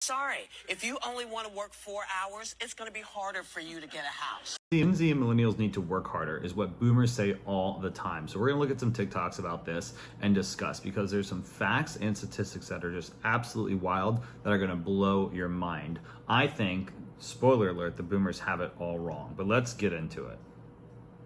Sorry, if you only want to work 4 hours, it's going to be harder for you to get a house. Gen Z and millennials need to work harder is what boomers say all the time. So we're gonna look at some TikToks about this and discuss, because there's some facts and statistics that are just absolutely wild that are gonna blow your mind. I think, spoiler alert, the boomers have it all wrong, but let's get into it.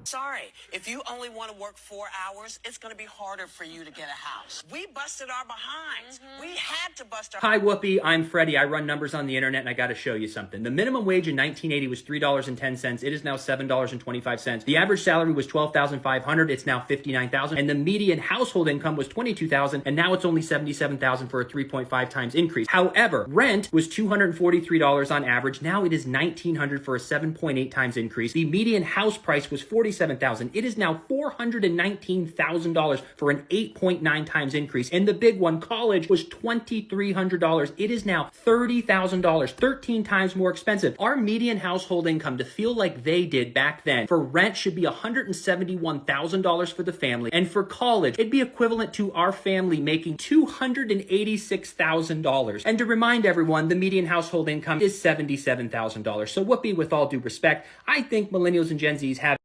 Sorry, if you only want to work 4 hours, it's going to be harder for you to get a house. We busted our behinds. We had to bust our... Hi, Whoopi. I'm Freddie. I run numbers on the internet, and I got to show you something. The minimum wage in 1980 was $3.10. It is now $7.25. The average salary was $12,500. It's now $59,000. And the median household income was $22,000, and now it's only $77,000 for a 3.5 times increase. However, rent was $243 on average. Now it is $1,900 for a 7.8 times increase. The median house price was $47,000. It is now $419,000 for an 8.9 times increase. And the big one, college, was $2,300. It is now $30,000, 13 times more expensive. Our median household income, to feel like they did back then, for rent should be $171,000 for the family. And for college, it'd be equivalent to our family making $286,000. And to remind everyone, the median household income is $77,000. So Whoopi, with all due respect, I think millennials and Gen Zs have...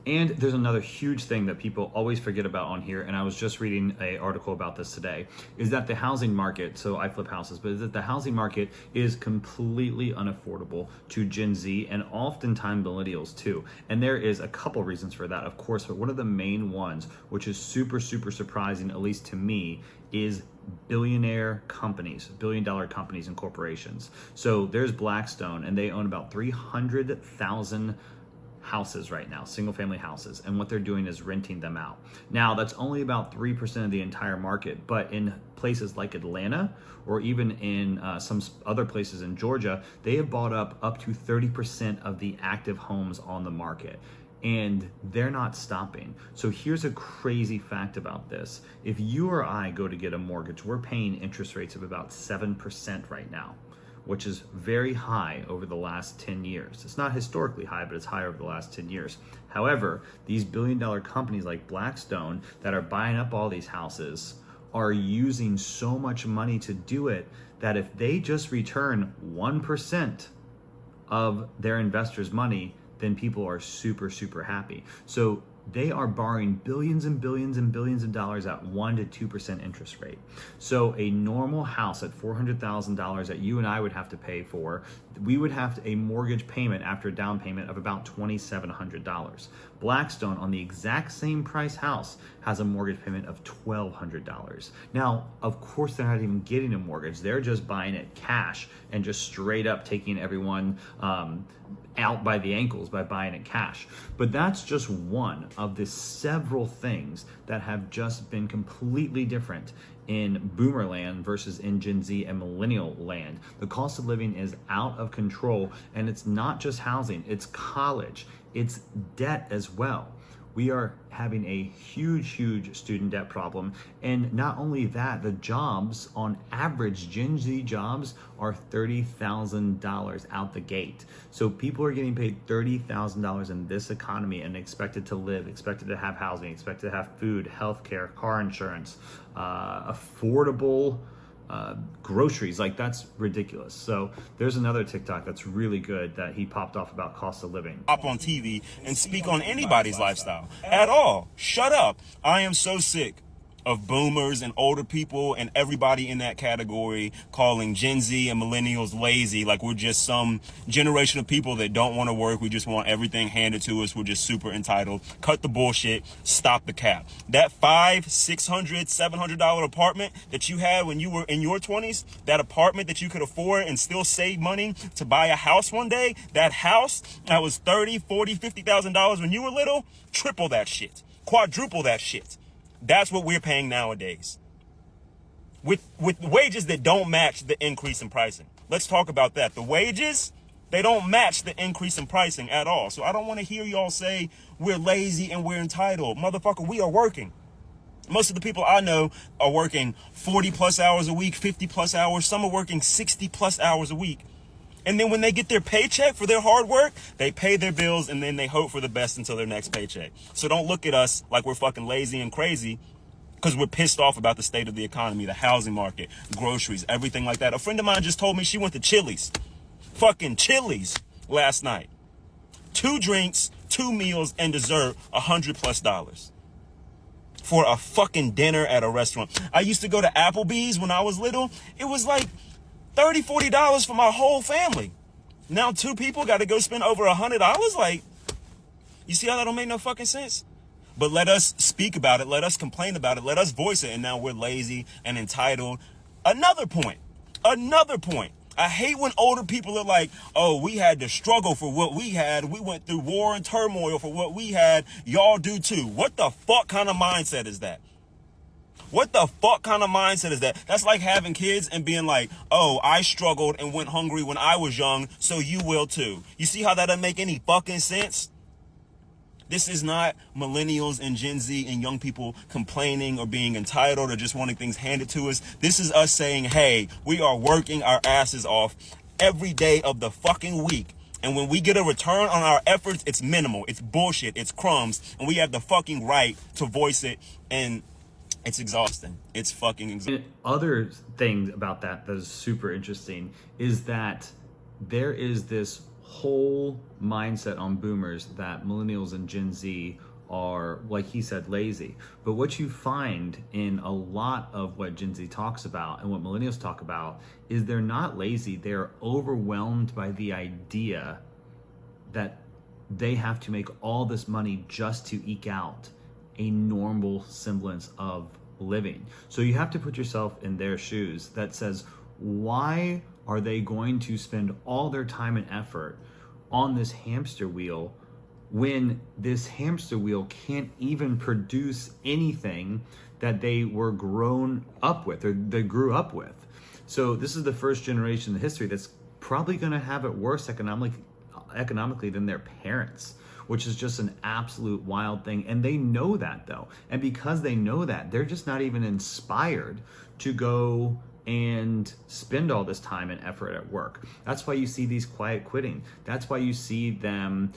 And there's another huge thing that people always forget about on here, and I was just reading an article about this today, is that the housing market, so I flip houses, but is that the housing market is completely unaffordable to Gen Z and oftentimes millennials too. And there is a couple reasons for that, of course, but one of the main ones, which is super, super surprising, at least to me, is billionaire companies, billion-dollar companies and corporations. So there's Blackstone, and they own about 300,000 houses right now, single family houses, and what they're doing is renting them out. Now, that's only about 3% of the entire market, but in places like Atlanta, or even in some other places in Georgia, they have bought up to 30% of the active homes on the market. And they're not stopping. So here's a crazy fact about this. If you or I go to get a mortgage, we're paying interest rates of about 7% right now, which is very high over the last 10 years. It's not historically high, but it's higher over the last 10 years. However, these billion-dollar companies like Blackstone that are buying up all these houses are using so much money to do it that if they just return 1% of their investors' money, then people are super, super happy. So they are borrowing billions and billions and billions of dollars at 1% to 2% interest rate. So a normal house at $400,000 that you and I would have to pay for, we would have a mortgage payment after a down payment of about $2,700. Blackstone, on the exact same price house, has a mortgage payment of $1,200. Now, of course, they're not even getting a mortgage. They're just buying it cash and just straight up taking everyone out by the ankles by buying it cash. But that's just one of the several things that have just been completely different in boomer land versus in Gen Z and millennial land. The cost of living is out of control, and it's not just housing, it's college, it's debt as well. We are having a huge student debt problem. And not only that, the jobs, on average, Gen Z jobs are $30,000 out the gate. So people are getting paid $30,000 in this economy and expected to live, expected to have housing, expected to have food, healthcare, car insurance, affordable groceries. Like, that's ridiculous. So there's another TikTok that's really good that he popped off about cost of living. Up on TV and speak on anybody's lifestyle at all. Shut up. I am so sick of boomers and older people and everybody in that category calling Gen Z and millennials lazy, like we're just some generation of people that don't want to work. We just want everything handed to us. We're just super entitled. Cut the bullshit. Stop the cap. That $500, $600, $700 apartment that you had when you were in your 20s, that apartment that you could afford and still save money to buy a house one day, that house that was $30,000, $40,000, $50,000 when you were little, triple that shit. Quadruple that shit. That's what we're paying nowadays, with wages that don't match the increase in pricing. Let's talk about that. The wages, they don't match the increase in pricing at all. So I don't want to hear y'all say we're lazy and we're entitled. Motherfucker, we are working. Most of the people I know are working 40 plus hours a week, 50 plus hours. Some are working 60 plus hours a week. And then when they get their paycheck for their hard work, they pay their bills and then they hope for the best until their next paycheck. So don't look at us like we're fucking lazy and crazy. because we're pissed off about the state of the economy, the housing market, groceries, everything like that. A friend of mine just told me she went to Chili's, fucking Chili's last night. 2 drinks, 2 meals, and dessert, $100+ for a fucking dinner at a restaurant. I used to go to Applebee's when I was little. It was like $30, $40 for my whole family. Now 2 people got to go spend over $100. Like, you see how that don't make no fucking sense? But let us speak about it. Let us complain about it. Let us voice it. And now we're lazy and entitled. Another point. I hate when older people are like, oh, we had to struggle for what we had. We went through war and turmoil for what we had. Y'all do too. What the fuck kind of mindset is that? What the fuck kind of mindset is that? That's like having kids and being like, oh, I struggled and went hungry when I was young, so you will too. You see how that doesn't make any fucking sense? This is not millennials and Gen Z and young people complaining or being entitled or just wanting things handed to us. This is us saying, hey, we are working our asses off every day of the fucking week. And when we get a return on our efforts, it's minimal. It's bullshit. It's crumbs. And we have the fucking right to voice it. And it's exhausting. It's fucking exhausting. Other thing about that is super interesting is that there is this whole mindset on boomers that millennials and Gen Z are, like he said, lazy. But what you find in a lot of what Gen Z talks about and what millennials talk about is they're not lazy. They're overwhelmed by the idea that they have to make all this money just to eke out a normal semblance of living. So you have to put yourself in their shoes that says, why are they going to spend all their time and effort on this hamster wheel when this hamster wheel can't even produce anything that they were grown up with or they grew up with? So this is the first generation in history that's probably going to have it worse economically than their parents, which is just an absolute wild thing. And they know that though. And because they know that, they're just not even inspired to go and spend all this time and effort at work. That's why you see these quiet quitting. That's why you see them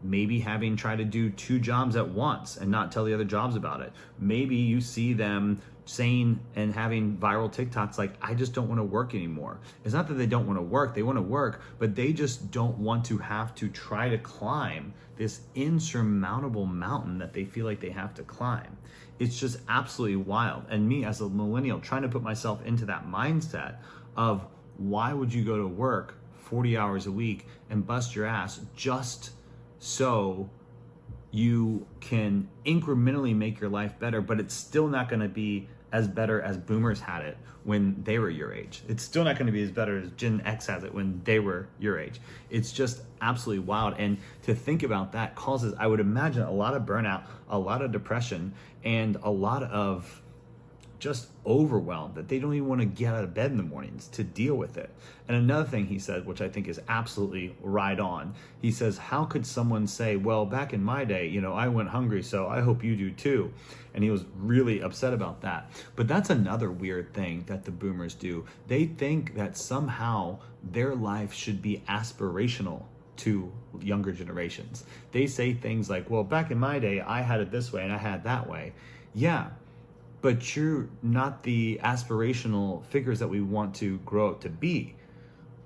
maybe having tried to do 2 jobs at once and not tell the other jobs about it. Maybe you see them saying and having viral TikToks like, I just don't want to work anymore. It's not that they don't want to work, they want to work, but they just don't want to have to try to climb this insurmountable mountain that they feel like they have to climb. It's just absolutely wild. And me as a millennial trying to put myself into that mindset of why would you go to work 40 hours a week and bust your ass just so you can incrementally make your life better, but it's still not going to be as better as boomers had it when they were your age. It's still not going to be as better as Gen X has it when they were your age. It's just absolutely wild. And to think about that causes, I would imagine, a lot of burnout, a lot of depression, and a lot of just overwhelmed that they don't even want to get out of bed in the mornings to deal with it. And another thing he said, which I think is absolutely right on, he says, how could someone say, well, back in my day, I went hungry, so I hope you do too. And he was really upset about that. But that's another weird thing that the boomers do. They think that somehow their life should be aspirational to younger generations. They say things like, well, back in my day, I had it this way and I had it that way. Yeah, but you're not the aspirational figures that we want to grow up to be.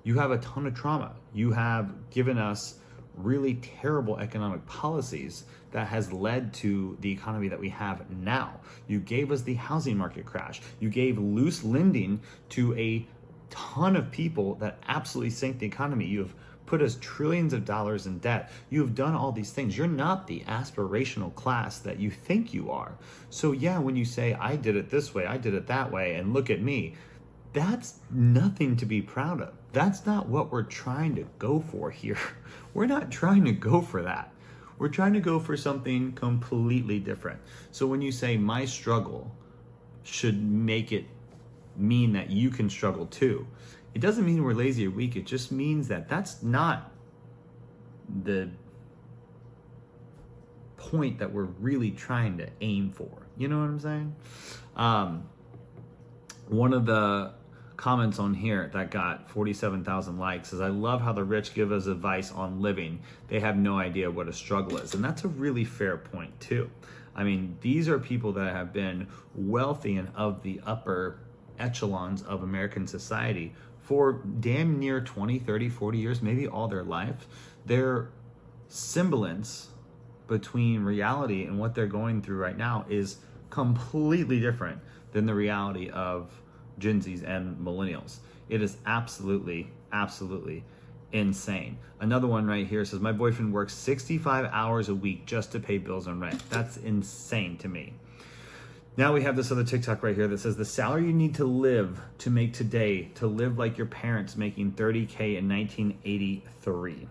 You have a ton of trauma. You have given us really terrible economic policies that has led to the economy that we have now. You gave us the housing market crash. You gave loose lending to a ton of people that absolutely sank the economy. You have put us trillions of dollars in debt. You have done all these things. You're not the aspirational class that you think you are. So yeah, when you say, I did it this way, I did it that way, and look at me, that's nothing to be proud of. That's not what we're trying to go for here. We're not trying to go for that. We're trying to go for something completely different. So when you say my struggle should make it mean that you can struggle too, it doesn't mean we're lazy or weak. It just means that that's not the point that we're really trying to aim for. You know what I'm saying? One of the comments on here that got 47,000 likes is, I love how the rich give us advice on living. They have no idea what a struggle is. And that's a really fair point too. I mean, these are people that have been wealthy and of the upper echelons of American society for damn near 20, 30, 40 years, maybe all their life. Their semblance between reality and what they're going through right now is completely different than the reality of Gen Zs and millennials. It is absolutely, absolutely insane. Another one right here says, my boyfriend works 65 hours a week just to pay bills and rent. That's insane to me. Now we have this other TikTok right here that says, the salary you need to live to make today, to live like your parents making $30K in 1983.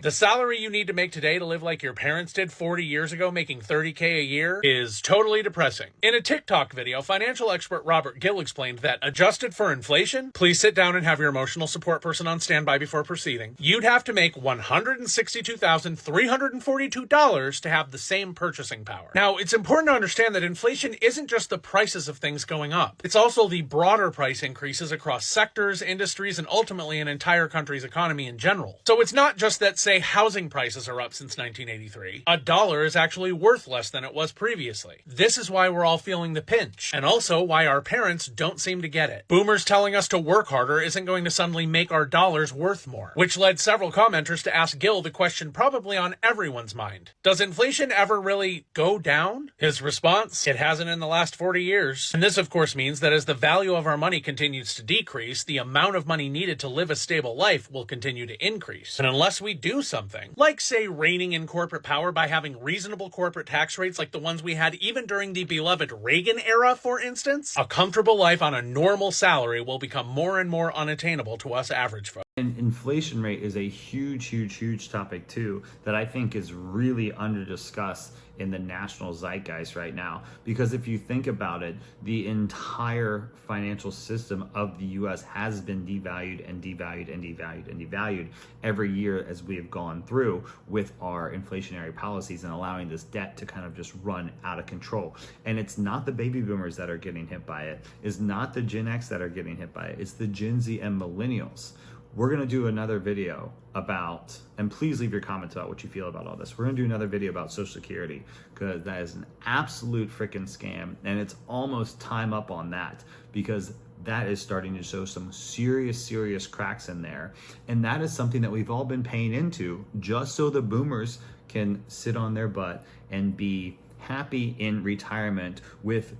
The salary you need to make today to live like your parents did 40 years ago, making $30K a year, is totally depressing. In a TikTok video, financial expert Robert Gill explained that, adjusted for inflation, please sit down and have your emotional support person on standby before proceeding, you'd have to make $162,342 to have the same purchasing power. Now, it's important to understand that inflation isn't just the prices of things going up. It's also the broader price increases across sectors, industries, and ultimately an entire country's economy in general. So it's not just that, say, housing prices are up since 1983. A dollar is actually worth less than it was previously. This is why we're all feeling the pinch, and also why our parents don't seem to get it. Boomers telling us to work harder isn't going to suddenly make our dollars worth more, which led several commenters to ask Gill the question probably on everyone's mind. Does inflation ever really go down? His response, it hasn't in the last 40 years. And this of course means that as the value of our money continues to decrease, the amount of money needed to live a stable life will continue to increase. And unless we do something, like say reining in corporate power by having reasonable corporate tax rates like the ones we had even during the beloved Reagan era, for instance, a comfortable life on a normal salary will become more and more unattainable to us average folks. And inflation rate is a huge, huge, huge topic too that I think is really under discussed in the national zeitgeist right now. Because if you think about it, the entire financial system of the US has been devalued and devalued and devalued and devalued every year as we have gone through with our inflationary policies and allowing this debt to kind of just run out of control. And it's not the baby boomers that are getting hit by it. It's not the Gen X that are getting hit by it. It's the Gen Z and millennials. We're going to do another video about, and please leave your comments about what you feel about all this. We're going to do another video about Social Security because that is an absolute freaking scam. And it's almost time up on that because that is starting to show some serious, serious cracks in there. And that is something that we've all been paying into just so the boomers can sit on their butt and be happy in retirement with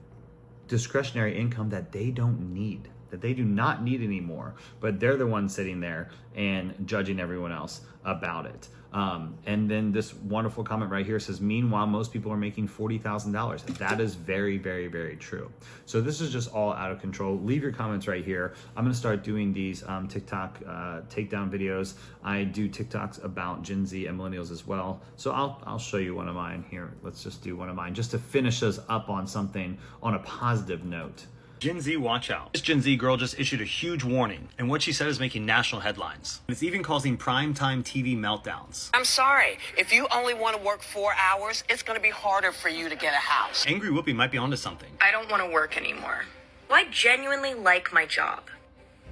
discretionary income that they don't need. That they do not need anymore, but they're the ones sitting there and judging everyone else about it. And then this wonderful comment right here says, meanwhile, most people are making $40,000. That is very, very, very true. So this is just all out of control. Leave your comments right here. I'm going to start doing these TikTok takedown videos. I do TikToks about Gen Z and millennials as well. So I'll show you one of mine here. Let's just do one of mine just to finish us up on something on a positive note. Gen Z, watch out. This Gen Z girl just issued a huge warning, and what she said is making national headlines. It's even causing primetime TV meltdowns. I'm sorry. If you only want to work 4 hours, it's going to be harder for you to get a house. Angry Whoopi might be onto something. I don't want to work anymore. Well, I genuinely like my job.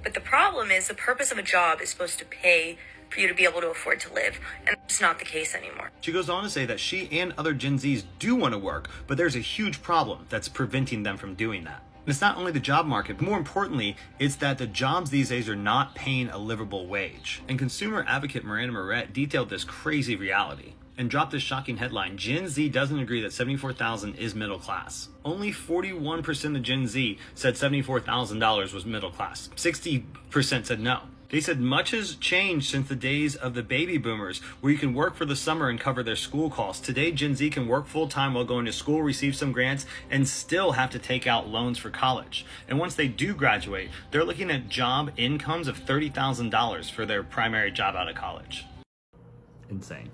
But the problem is the purpose of a job is supposed to pay for you to be able to afford to live, and it's not the case anymore. She goes on to say that she and other Gen Zs do want to work, but there's a huge problem that's preventing them from doing that. And it's not only the job market, but more importantly, it's that the jobs these days are not paying a livable wage. And consumer advocate Miranda Moret detailed this crazy reality and dropped this shocking headline: Gen Z doesn't agree that $74,000 is middle class. Only 41% of Gen Z said $74,000 was middle class. 60% said no. They said much has changed since the days of the baby boomers, where you can work for the summer and cover their school costs. Today, Gen Z can work full-time while going to school, receive some grants, and still have to take out loans for college. And once they do graduate, they're looking at job incomes of $30,000 for their primary job out of college. Insane.